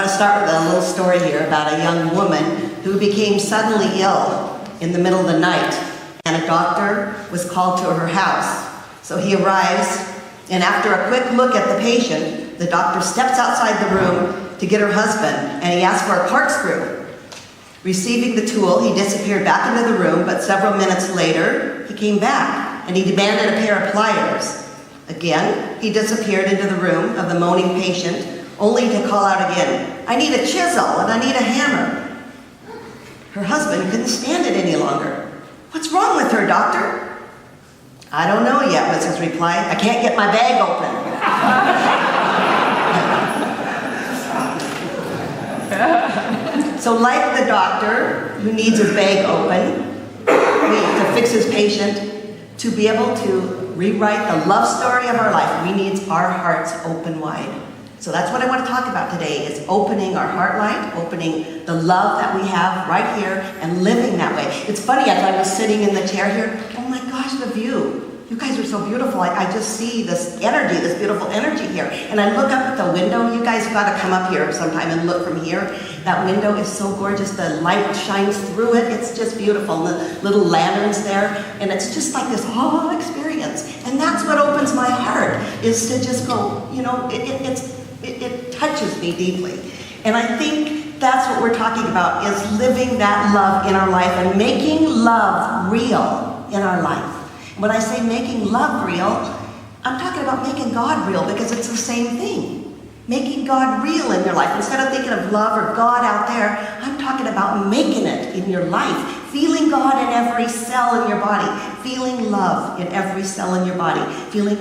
I want to start with a little story here about a young woman who became suddenly ill in the middle of the night, and a doctor was called to her house. So he arrives, and after a quick look at the patient, the doctor steps outside the room to get her husband, and he asks for a corkscrew. Receiving the tool, he disappeared back into the room, but several minutes later, he came back, and he demanded a pair of pliers. Again, he disappeared into the room of the moaning patient, only to call out again, "I need a chisel and I need a hammer." Her husband couldn't stand it any longer. "What's wrong with her, doctor?" "I don't know yet," was his reply. "I can't get my bag open." So like the doctor who needs his bag open to fix his patient, to be able to rewrite the love story of our life, we need our hearts open wide. So that's what I want to talk about today, is opening our heart light, opening the love that we have right here and living that way. It's funny, as I was sitting in the chair here, oh my gosh, the view. You guys are so beautiful. I just see this energy, this beautiful energy here. And I look up at the window. You guys got to come up here sometime and look from here. That window is so gorgeous. The light shines through it. It's just beautiful. And the little lanterns there. And it's just like this whole experience. And that's what opens my heart, is to just go, you know, it touches me deeply. And I think that's what we're talking about, is living that love in our life and making love real in our life. When I say making love real, I'm talking about making God real, because it's the same thing. Making God real in your life. Instead of thinking of love or God out there, I'm talking about making it in your life. Feeling God in every cell in your body. Feeling love in every cell in your body. Feeling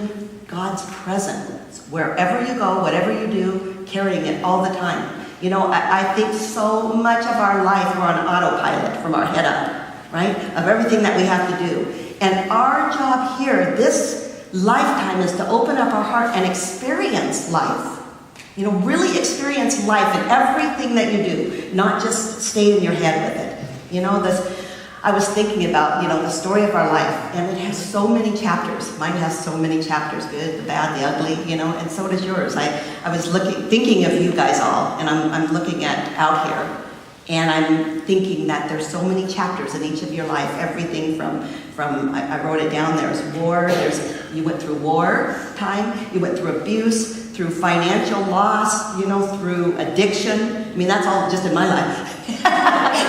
God's presence wherever you go, whatever you do, carrying it all the time. You know, I think so much of our life we're on autopilot from our head up, right? Of everything that we have to do. And our job here, this lifetime, is to open up our heart and experience life. You know, really experience life in everything that you do, not just stay in your head with it. You know, I was thinking about, you know, the story of our life, and it has so many chapters. Mine has so many chapters, good, the bad, the ugly, you know, and so does yours. I was thinking of you guys all, and I'm looking at out here. And I'm thinking that there's so many chapters in each of your life. Everything from I wrote it down. There's war. You went through war time. You went through abuse, through financial loss. You know, through addiction. I mean, that's all just in my life.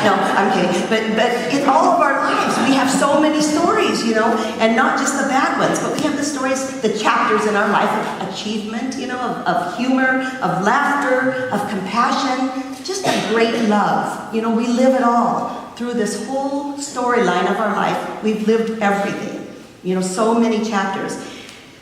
No, I'm kidding. But in all of our lives, we have so many stories. You know, and not just the bad ones, but we have the stories, the chapters in our life of achievement. You know, of humor, of laughter, of compassion. Just a great love. You know, we live it all. Through this whole storyline of our life, we've lived everything. You know, so many chapters.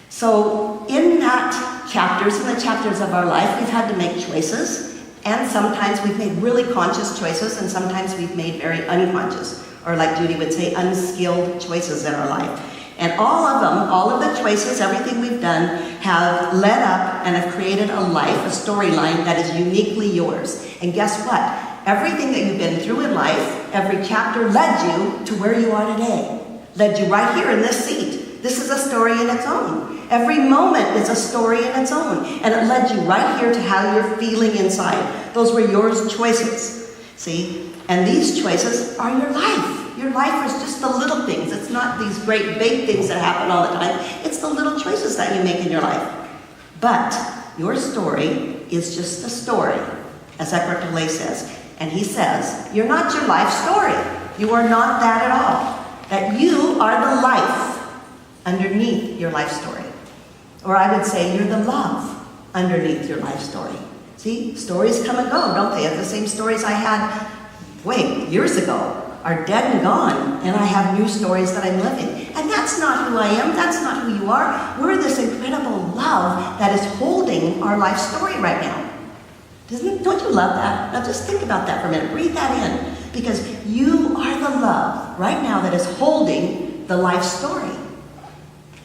So in the chapters of our life, we've had to make choices. And sometimes we've made really conscious choices, and sometimes we've made very unconscious, or like Judy would say, unskilled choices in our life. And all of them, all of the choices, everything we've done, have led up and have created a life, a storyline that is uniquely yours. And guess what? Everything that you've been through in life, every chapter led you to where you are today. Led you right here in this seat. This is a story in its own. Every moment is a story in its own. And it led you right here to how you're feeling inside. Those were your choices. See? And these choices are your life. Your life is just the little things. It's not these great big things that happen all the time. It's the little choices that you make in your life. But your story is just a story, as Eckhart Tolle says. And he says, you're not your life story. You are not that at all. That you are the life underneath your life story. Or I would say you're the love underneath your life story. See, stories come and go, don't they? The same stories I had, years ago are dead and gone, and I have new stories that I'm living. And that's not who I am. That's not who you are. We're this incredible love that is holding our life story right now. Don't you love that? Now just think about that for a minute. Breathe that in. Because you are the love right now that is holding the life story.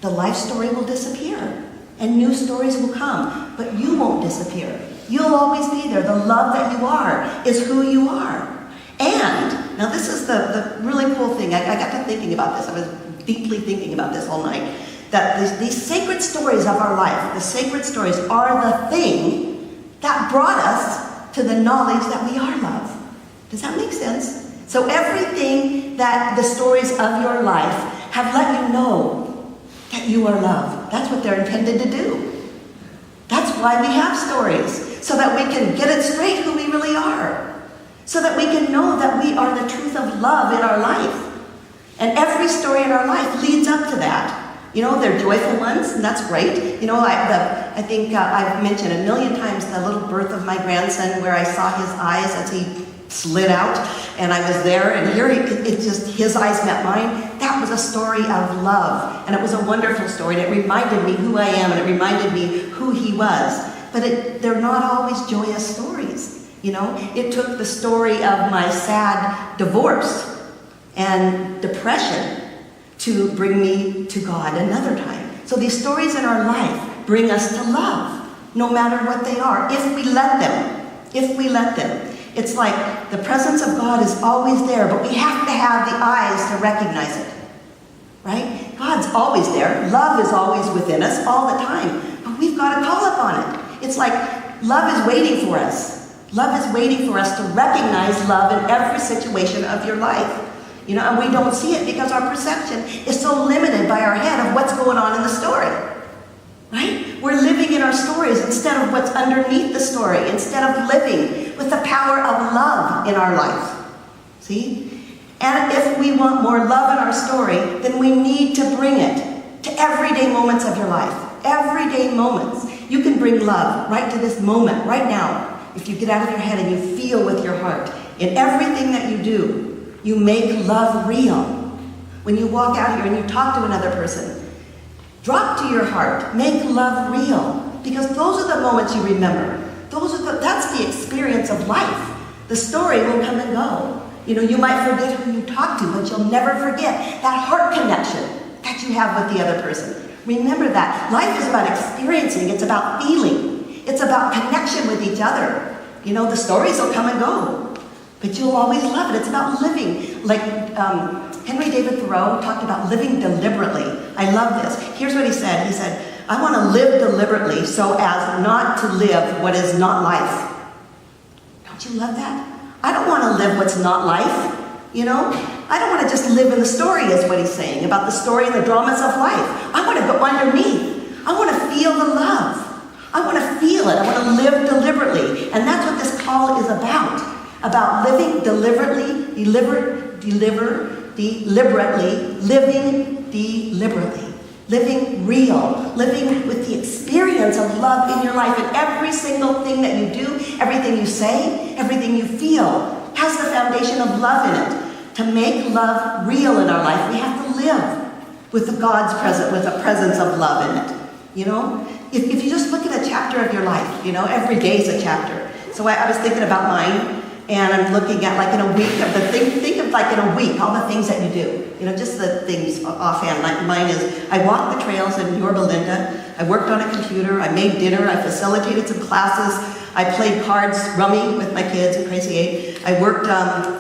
The life story will disappear, and new stories will come, but you won't disappear. You'll always be there. The love that you are is who you are. And, now this is the really cool thing. I got to thinking about this. I was deeply thinking about this all night. That these sacred stories of our life, the sacred stories, are the thing that brought us to the knowledge that we are love. Does that make sense? So everything that the stories of your life have let you know that you are love. That's what they're intended to do. That's why we have stories, so that we can get it straight who we really are. So that we can know that we are the truth of love in our life. And every story in our life leads up to that. You know, they're joyful ones, and that's great. You know, I think I've mentioned a million times the little birth of my grandson, where I saw his eyes as he slid out, and I was there, and here his eyes met mine. That was a story of love, and it was a wonderful story, and it reminded me who I am, and it reminded me who he was. But they're not always joyous stories, you know. It took the story of my sad divorce and depression to bring me to God another time. So these stories in our life bring us to love, no matter what they are, if we let them. If we let them. It's like the presence of God is always there, but we have to have the eyes to recognize it. Right? God's always there. Love is always within us all the time. But we've got to call upon it. It's like love is waiting for us. Love is waiting for us to recognize love in every situation of your life. You know, and we don't see it because our perception is so limited by our head of what's going on in the story. Right? We're living in our stories instead of what's underneath the story, instead of living with the power of love in our life. See? And if we want more love in our story, then we need to bring it to everyday moments of your life. Everyday moments. You can bring love right to this moment, right now. If you get out of your head and you feel with your heart. In everything that you do, you make love real. When you walk out here and you talk to another person, drop to your heart. Make love real. Because those are the moments you remember. That's the experience of life. The story will come and go. You know, you might forget who you talked to, but you'll never forget that heart connection that you have with the other person. Remember that. Life is about experiencing. It's about feeling. It's about connection with each other. You know, the stories will come and go. But you'll always love it. It's about living. Like Henry David Thoreau talked about living deliberately. I love this. Here's what he said. He said, I want to live deliberately so as not to live what is not life. Don't you love that? I don't want to live what's not life. You know? I don't want to just live in the story, is what he's saying, about the story and the dramas of life. I want to go underneath. I want to feel the love. I want to feel it. I want to live deliberately. And that's what this call is about living deliberately, living real, living with the experience of love in your life. And every single thing that you do, everything you say, everything you feel, has the foundation of love in it. To make love real in our life, we have to live with the God's presence, with a presence of love in it. You know? If you just look at a chapter of your life, you know, every day is a chapter. So I was thinking about mine, and I'm looking at like in a week of the think of like in a week, all the things that you do. You know, just the things offhand. Like mine is, I walked the trails in Yorba Linda. I worked on a computer. I made dinner. I facilitated some classes. I played cards, rummy with my kids in Crazy 8. I worked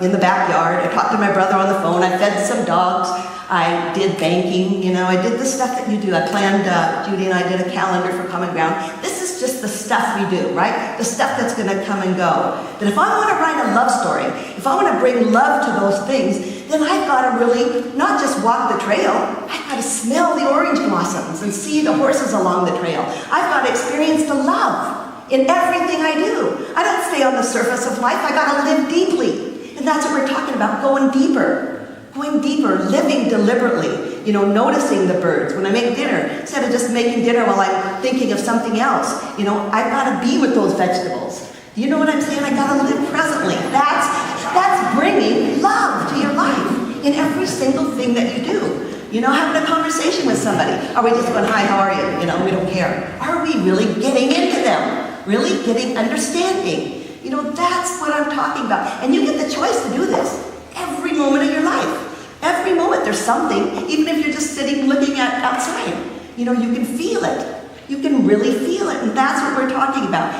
in the backyard. I talked to my brother on the phone. I fed some dogs. I did banking. You know, I did the stuff that you do. I planned, Judy and I did a calendar for Common Ground. This is just the stuff we do, right? The stuff that's going to come and go. But if I want to write a love story, if I want to bring love to those things, then I've got to really not just walk the trail. I've got to smell the orange blossoms and see the horses along the trail. I've got to experience the love in everything I do. I don't stay on the surface of life. I got to live deeply. And that's what we're talking about, going deeper. Going deeper, living deliberately, you know, noticing the birds. When I make dinner, instead of just making dinner while I'm thinking of something else, you know, I've got to be with those vegetables. You know what I'm saying? I got to live presently. That's bringing love to your life in every single thing that you do. You know, having a conversation with somebody. Are we just going, hi, how are you? You know, we don't care. Are we really getting into them? Really getting understanding? You know, that's what I'm talking about. And you get the choice to do this every moment of your life. Every moment there's something, even if you're just sitting looking at outside. You know, you can feel it. You can really feel it. And that's what we're talking about.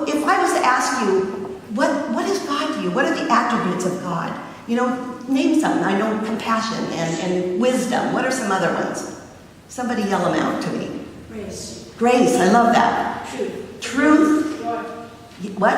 If I was to ask you, what is God to you? What are the attributes of God? You know, name something. I know compassion and wisdom. What are some other ones? Somebody yell them out to me. Grace. Grace, I love that. Truth. Truth. Joy. What?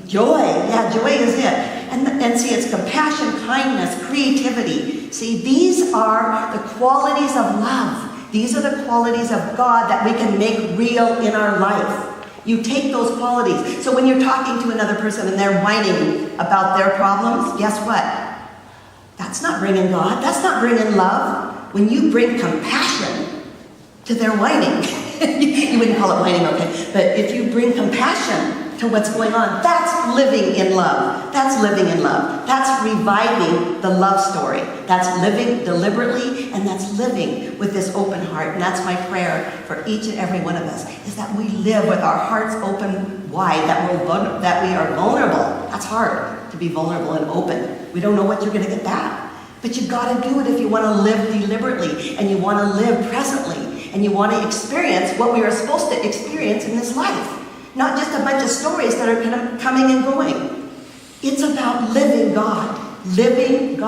Joy, yeah, joy is it. And see, it's compassion, kindness, creativity. See, these are the qualities of love. These are the qualities of God that we can make real in our life. You take those qualities. So when you're talking to another person and they're whining about their problems, guess what? That's not bringing God. That's not bringing love. When you bring compassion to their whining, you wouldn't call it whining, okay? But if you bring compassion to what's going on, that's living in love. That's living in love. That's reviving the love story. That's living deliberately, and that's living with this open heart. And that's my prayer for each and every one of us, is that we live with our hearts open wide, that we are vulnerable. That's hard, to be vulnerable and open. We don't know what you're going to get back. But you've got to do it if you want to live deliberately, and you want to live presently, and you want to experience what we are supposed to experience in this life. Not just a bunch of stories that are kind of coming and going. It's about living God, living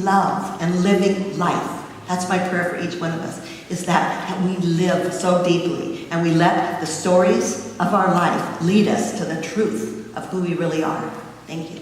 love, and living life. That's my prayer for each one of us, is that we live so deeply, and we let the stories of our life lead us to the truth of who we really are. Thank you.